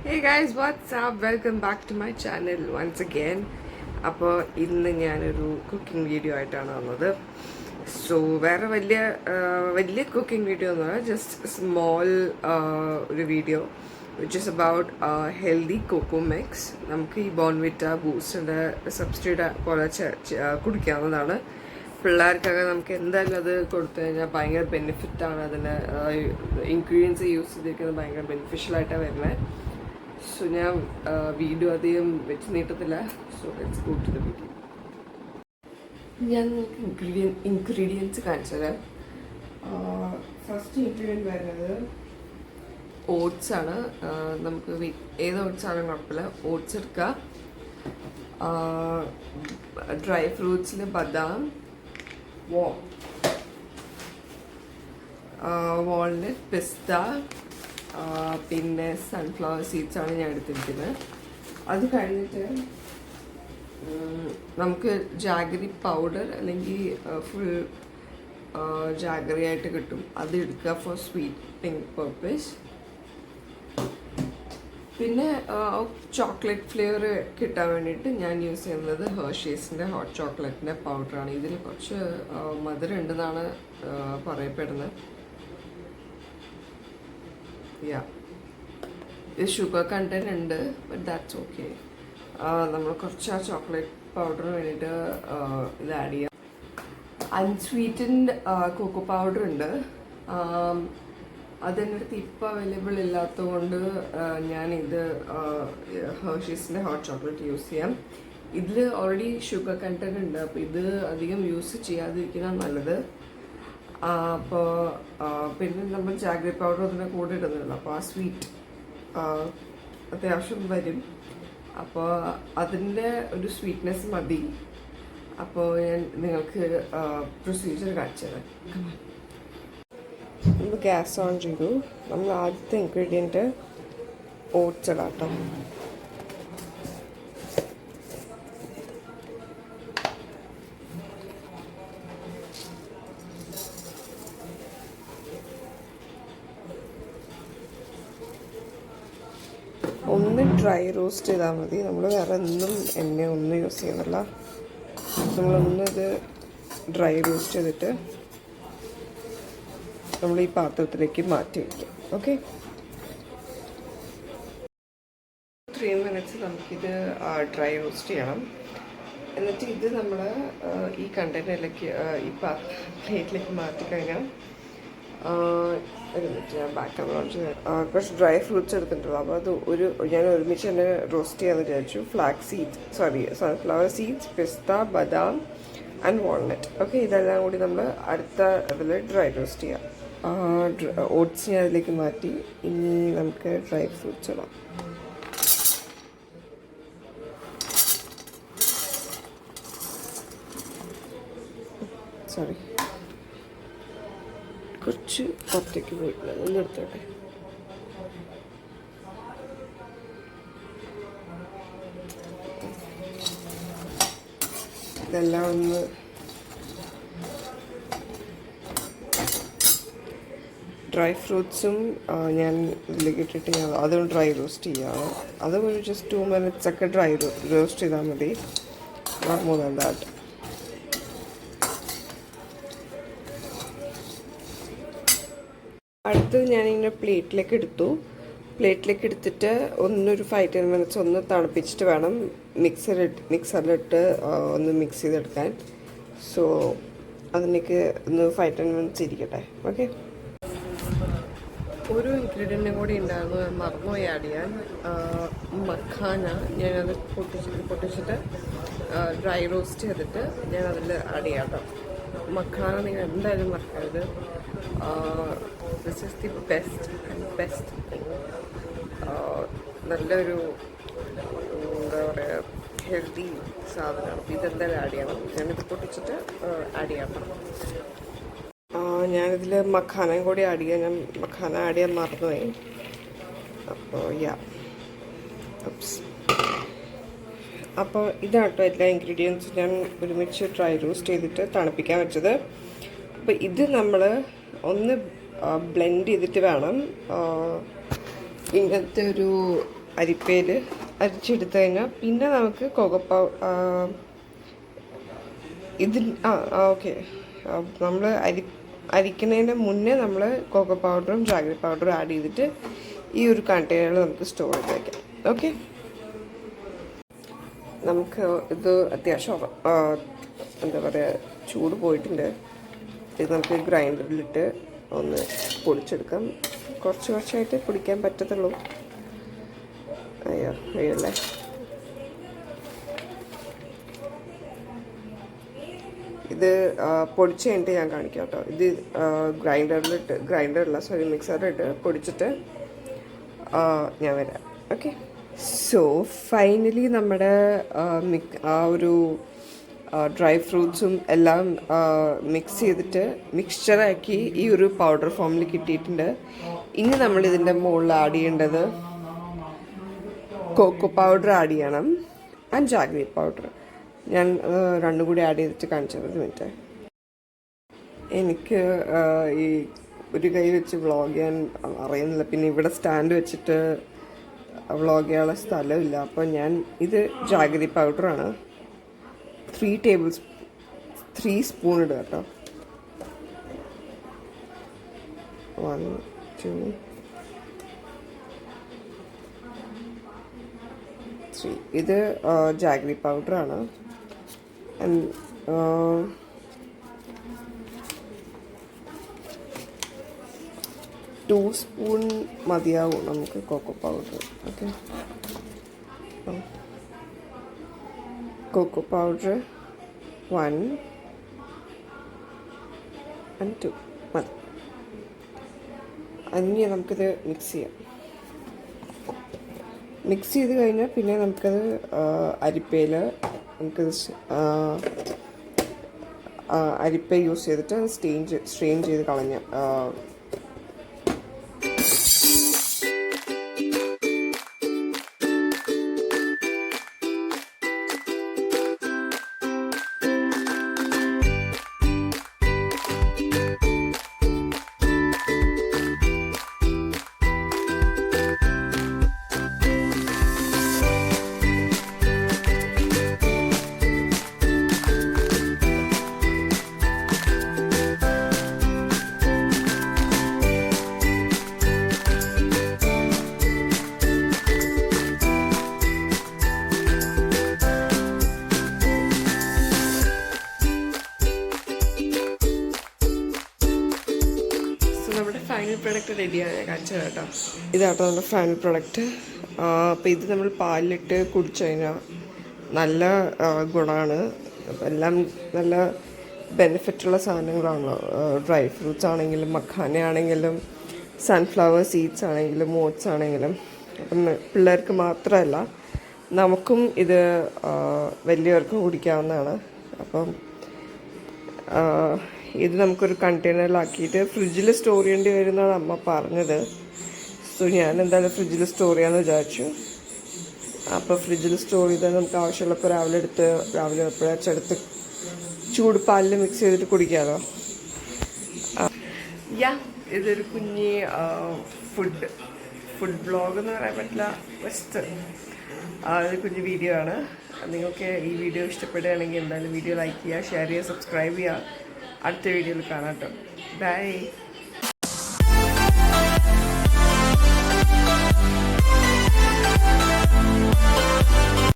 Hey guys, what's up? Welcome back to my channel once again. അപ്പോൾ ഇന്ന് ഞാനൊരു cooking video ആയിട്ടാണ് വന്നത്. സോ വേറെ വലിയ കുക്കിംഗ് വീഡിയോ ഒന്നുമല്ല, ജസ്റ്റ് സ്മോൾ ഒരു video which is about healthy cocoa mix. നമുക്ക് ഈ ബോൺവിറ്റ ബൂസ്റ്റിൻ്റെ സബ്സ്റ്റിറ്റ്യൂട്ട് പോലെ കുടിക്കാവുന്നതാണ്. പിള്ളേർക്കൊക്കെ നമുക്ക് എന്തായാലും അത് കൊടുത്തു കഴിഞ്ഞാൽ ഭയങ്കര ബെനിഫിറ്റാണ്. അതിൻ്റെ ഇൻഗ്രീഡിയൻസ് യൂസ് ചെയ്തിരിക്കുന്നത് ഭയങ്കര ബെനിഫിഷ്യലായിട്ടാണ് വരുന്നത്. സോ ഞാൻ വീഡിയോ അധികം വെച്ച് നീട്ടത്തില്ല. So let's go to the video. ഞാൻ നിങ്ങൾക്ക് ഇൻഗ്രീഡിയൻസ് കാണിച്ചത്. ഫസ്റ്റ് ഇൻഗ്രീഡിയൻറ്റ് വരുന്നത് ഓട്സ് ആണ്. നമുക്ക് ഏത് ഓട്സ് ആണെങ്കിലും കുഴപ്പമില്ല, ഓട്സ് എടുക്കുക. ഡ്രൈ ഫ്രൂട്ട്സിൽ ബദാം, വാൾനട്ട്, പിസ്ത, പിന്നെ സൺഫ്ലവർ സീഡ്സ് ആണ് ഞാൻ എടുത്തിരിക്കുന്നത്. അത് കഴിഞ്ഞിട്ട് നമുക്ക് ജാഗറി പൗഡർ അല്ലെങ്കിൽ ഫുൾ ജാഗറി ആയിട്ട് കിട്ടും, അത് എടുക്കുക ഫോർ സ്വീറ്റിംഗ് പർപ്പസ്. പിന്നെ ചോക്ലേറ്റ് ഫ്ലേവർ കിട്ടാൻ വേണ്ടിയിട്ട് ഞാൻ യൂസ് ചെയ്യുന്നത് ഹെർഷീസിൻ്റെ ഹോട്ട് ചോക്ലേറ്റിൻ്റെ പൗഡറാണ്. ഇതിൽ കുറച്ച് മധുരം ഉണ്ടെന്നാണ് പറയപ്പെടുന്നത്. ഇത് ഷുഗർ കണ്ടന്റ് ഉണ്ട്, ബട്ട് ദാറ്റ്സ് ഓക്കെ. നമ്മൾ കുറച്ച് ആ ചോക്ലേറ്റ് പൗഡറിന് വേണ്ടിയിട്ട് ഇത് ആഡ് ചെയ്യാം. അൺസ്വീറ്റൻഡ് കൊക്കോ പൗഡർ ഉണ്ട്, അതെൻ്റെ അടുത്ത് ഇപ്പോൾ അവൈലബിൾ ഇല്ലാത്തതുകൊണ്ട് ഞാനിത് ഹെർഷീസിൻ്റെ ഹോട്ട് ചോക്ലേറ്റ് യൂസ് ചെയ്യാം. ഇതിൽ ഓൾറെഡി ഷുഗർ കണ്ടന്റ് ഉണ്ട്, അപ്പോൾ ഇത് അധികം യൂസ് ചെയ്യാതിരിക്കുന്നതാണ് നല്ലത്. അപ്പോൾ പിന്നെ നമ്മൾ ജാഗ്രി പൗഡർ അതിൻ്റെ കൂടെ ഇടുന്നുള്ളൂ, അപ്പോൾ ആ സ്വീറ്റ് അത്യാവശ്യം വരും. അപ്പോൾ അതിൻ്റെ ഒരു സ്വീറ്റ്നെസ് മതി. അപ്പോൾ ഞാൻ നിങ്ങൾക്ക് പ്രൊസീജിയർ കാണിച്ചു തരാം. നമ്മൾ ഗ്യാസ് ഓൺ ചെയ്തു. നമ്മൾ ആദ്യത്തെ ഇൻഗ്രീഡിയൻറ്റ് ഓട്സ് ഇടാം കേട്ടോ. ഒന്ന് ഡ്രൈ റോസ്റ്റ് ചെയ്താൽ മതി, നമ്മൾ വേറെ ഒന്നും യൂസ് ചെയ്യുന്നില്ല. നമ്മളൊന്നിത് ഡ്രൈ റോസ്റ്റ് ചെയ്തിട്ട് നമ്മൾ ഈ പാത്രത്തിലേക്ക് മാറ്റി വയ്ക്കും. ഓക്കെ, 3 മിനിറ്റ്സ് നമുക്കിത് ഡ്രൈ റോസ്റ്റ് ചെയ്യണം. എന്നിട്ട് ഇത് നമ്മൾ ഈ കണ്ടെയ്നറിലേക്ക് ഈ പ്ലേറ്റിലേക്ക് മാറ്റിക്കഴിഞ്ഞാൽ ഞാൻ ബാക്ക് കുറച്ച് ഡ്രൈ ഫ്രൂട്ട്സ് എടുത്തിട്ടുള്ളൂ. അപ്പോൾ അത് ഞാൻ ഒരുമിച്ച് തന്നെ റോസ്റ്റ് ചെയ്യാമെന്ന് വിചാരിച്ചു. സൺഫ്ലവർ സീഡ്സ്, പിസ്ത, ബദാം ആൻഡ് വാൾനട്ട്. ഓക്കെ, ഇതെല്ലാം കൂടി നമ്മൾ അടുത്ത അതിൽ ഡ്രൈ റോസ്റ്റ് ചെയ്യാം. ഓട്സ് ഞാൻ അതിലേക്ക് മാറ്റി. ഇനി നമുക്ക് ഡ്രൈ ഫ്രൂട്ട്സ് ഇടാം. സോറി, കുറച്ച് പുറത്തേക്ക് പോയിട്ടില്ല, ഒന്ന് എടുത്തോട്ടെ. ഇതെല്ലാം ഒന്ന് ഡ്രൈ ഫ്രൂട്ട്സും ഞാൻ ഇതിലേക്ക് ഇട്ടിട്ട് അതും ഡ്രൈ റോസ്റ്റ് ചെയ്യുകയാണ്. അതും ഒരു ജസ്റ്റ് 2 മിനിറ്റ്സ് ഒക്കെ ഡ്രൈ റോസ്റ്റ് ചെയ്താൽ മതി, നോട്ട് മോർ ദാൻ ദാറ്റ്. അടുത്തത് ഞാനിങ്ങനെ പ്ലേറ്റിലേക്ക് എടുത്തിട്ട് ഒരു 5-10 മിനിറ്റ്സ് ഒന്ന് തണുപ്പിച്ചിട്ട് വേണം മിക്സറിലിട്ട് ഒന്ന് മിക്സ് ചെയ്തെടുക്കാൻ. സോ അതിലേക്ക് ഒന്ന് 5-10 മിനിറ്റ്സ് ഇരിക്കട്ടെ. ഓക്കെ, ഒരു ഇൻഗ്രീഡിയൻറ്റും കൂടി ഉണ്ടായിരുന്നു, മറന്നുപോയി ആഡ് ചെയ്യാൻ. മഖാന ഞാനത് പൊട്ടിച്ചിട്ട് ഡ്രൈ റോസ്റ്റ് ചെയ്തിട്ട് ഞാൻ അതിൽ ആഡ് ചെയ്യാം കേട്ടോ. മഖാന നിങ്ങൾ എന്തായാലും മറക്കരുത്. This is the best thing. നല്ലൊരു എന്താ പറയുക, ഹെൽത്തി സാധനമാണ്. അപ്പോൾ ഇതെന്തായാലും ആഡ് ചെയ്യണം. ഞാനിത് പൊട്ടിച്ചിട്ട് ആഡ് ചെയ്യാം. ഞാനിതിൽ മഖാനയും കൂടി ആഡ് ചെയ്യാം. ഞാൻ മഖാന ആഡ് ചെയ്യാൻ മറന്നുപോയി. അപ്പോൾ അപ്പോൾ ഇതാട്ടോ എല്ലാ ഇൻഗ്രീഡിയൻസും ഞാൻ ഒരുമിച്ച് ഡ്രൈ റോസ്റ്റ് ചെയ്തിട്ട് തണുപ്പിക്കാൻ വെച്ചത്. അപ്പോൾ ഇത് നമ്മൾ ഒന്ന് ബ്ലെൻഡ് ചെയ്തിട്ട് വേണം ഇങ്ങനത്തെ ഒരു അരിപ്പയിൽ അരിച്ചെടുത്ത് കഴിഞ്ഞാൽ പിന്നെ നമുക്ക് ഓക്കെ നമ്മൾ അരിക്കുന്നതിന് മുന്നേ നമ്മൾ കൊക്കോ പൗഡറും ജാഗ്രി പൗഡറും ആഡ് ചെയ്തിട്ട് ഈ ഒരു കണ്ടെയ്നറിൽ നമുക്ക് സ്റ്റോർ ചെയ്ത് വയ്ക്കാം. ഓക്കെ, നമുക്ക് ഇത് അത്യാവശ്യം എന്താ പറയുക ചൂട് പോയിട്ടുണ്ട്. ഇത് നമുക്ക് ഗ്രൈൻഡറിലിട്ട് ഒന്ന് പൊടിച്ചെടുക്കാം. കുറച്ചായിട്ട് പൊടിക്കാൻ പറ്റത്തുള്ളൂ. അയ്യല്ലേ, ഇത് പൊടിച്ച് കഴിഞ്ഞിട്ട് ഞാൻ കാണിക്കാം കേട്ടോ. ഇത് മിക്സറിലിട്ട് പൊടിച്ചിട്ട് ഞാൻ വരാം. ഓക്കെ, സോ ഫൈനലി നമ്മുടെ ആ ഒരു ഡ്രൈ ഫ്രൂട്ട്സും എല്ലാം മിക്സ് ചെയ്തിട്ട് മിക്സ്ചറാക്കി ഈ ഒരു പൗഡർ ഫോമിൽ കിട്ടിയിട്ടുണ്ട്. ഇനി നമ്മൾ ഇതിൻ്റെ മുകളിൽ ആഡ് ചെയ്യേണ്ടത് കൊക്കോ പൗഡർ ആഡ് ചെയ്യണം ആൻഡ് ജാഗ്രി പൗഡർ. ഞാൻ രണ്ടും കൂടി ആഡ് ചെയ്തിട്ട് കാണിച്ചത്. ഒരു മിനിറ്റ്, എനിക്ക് ഈ ഒരു കൈ വെച്ച് വ്ളോഗ് ചെയ്യാൻ അറിയുന്നില്ല. പിന്നെ ഇവിടെ സ്റ്റാൻഡ് വെച്ചിട്ട് വ്ളോഗ് ചെയ്യാനുള്ള സ്ഥലമില്ല. അപ്പോൾ ഞാൻ ഇത് ജാഗ്രി പൗഡറാണ്. 3 സ്പൂൺ ഇടുക കേട്ടോ. 1 2 3. ഇത് ജാഗ്രി പൗഡറാണ്. 2 സ്പൂൺ മതിയാവും നമുക്ക് cocoa powder. Okay, cocoa powder 1 and 2 മതി. ഇനി നമുക്കിത് മിക്സ് ചെയ്യാം. മിക്സ് ചെയ്ത് കഴിഞ്ഞാൽ പിന്നെ നമുക്കത് അരിപ്പയിൽ അരിപ്പ യൂസ് ചെയ്തിട്ട് സ്ട്രെയിൻ ചെയ്ത് കളഞ്ഞ ഫൈനൽ പ്രൊഡക്റ്റ് റെഡിയാണ്. ഞാൻ കാണിച്ചത് കേട്ടോ. ഇതാട്ടോ നമ്മുടെ ഫൈനൽ പ്രൊഡക്റ്റ്. അപ്പോൾ ഇത് നമ്മൾ പാലിലിട്ട് കുടിച്ചു കഴിഞ്ഞാൽ നല്ല ഗുണമാണ്. എല്ലാം നല്ല ബെനിഫിറ്റുള്ള സാധനങ്ങളാണല്ലോ. ഡ്രൈ ഫ്രൂട്ട്സ് ആണെങ്കിലും മഖാന ആണെങ്കിലും സൺഫ്ലവർ സീഡ്സ് ആണെങ്കിലും ഓട്സ് ആണെങ്കിലും. അപ്പം പിള്ളേർക്ക് മാത്രമല്ല നമുക്കും ഇത് വലിയവർക്കും കുടിക്കാവുന്നതാണ്. അപ്പം ഇത് നമുക്കൊരു കണ്ടെയ്നറിലാക്കിയിട്ട് ഫ്രിഡ്ജിൽ സ്റ്റോർ ചെയ്യേണ്ടി വരുന്നതാണ് അമ്മ പറഞ്ഞത്. സോ ഞാൻ എന്തായാലും ഫ്രിഡ്ജിൽ സ്റ്റോർ ചെയ്യാമെന്ന് വിചാരിച്ചു. അപ്പോൾ ഫ്രിഡ്ജിൽ സ്റ്റോർ ചെയ്താൽ നമുക്ക് ആവശ്യമുള്ളപ്പോൾ രാവിലെ എപ്പോഴാച്ചെടുത്ത് ചൂട് പാലിൽ മിക്സ് ചെയ്തിട്ട് കുടിക്കാമല്ലോ. ഇതൊരു കുഞ്ഞ് ഫുഡ് വ്ളോഗ് എന്ന് പറയാൻ പറ്റില്ല, ജസ്റ്റ് ഒരു കുഞ്ഞ് വീഡിയോ ആണ്. നിങ്ങൾക്ക് ഈ വീഡിയോ ഇഷ്ടപ്പെടുകയാണെങ്കിൽ എന്തായാലും വീഡിയോ ലൈക്ക് ചെയ്യുക, ഷെയർ ചെയ്യുക, സബ്സ്ക്രൈബ് ചെയ്യുക. അടുത്ത വീഡിയോയിൽ കാണാം കേട്ടോ. ബൈ.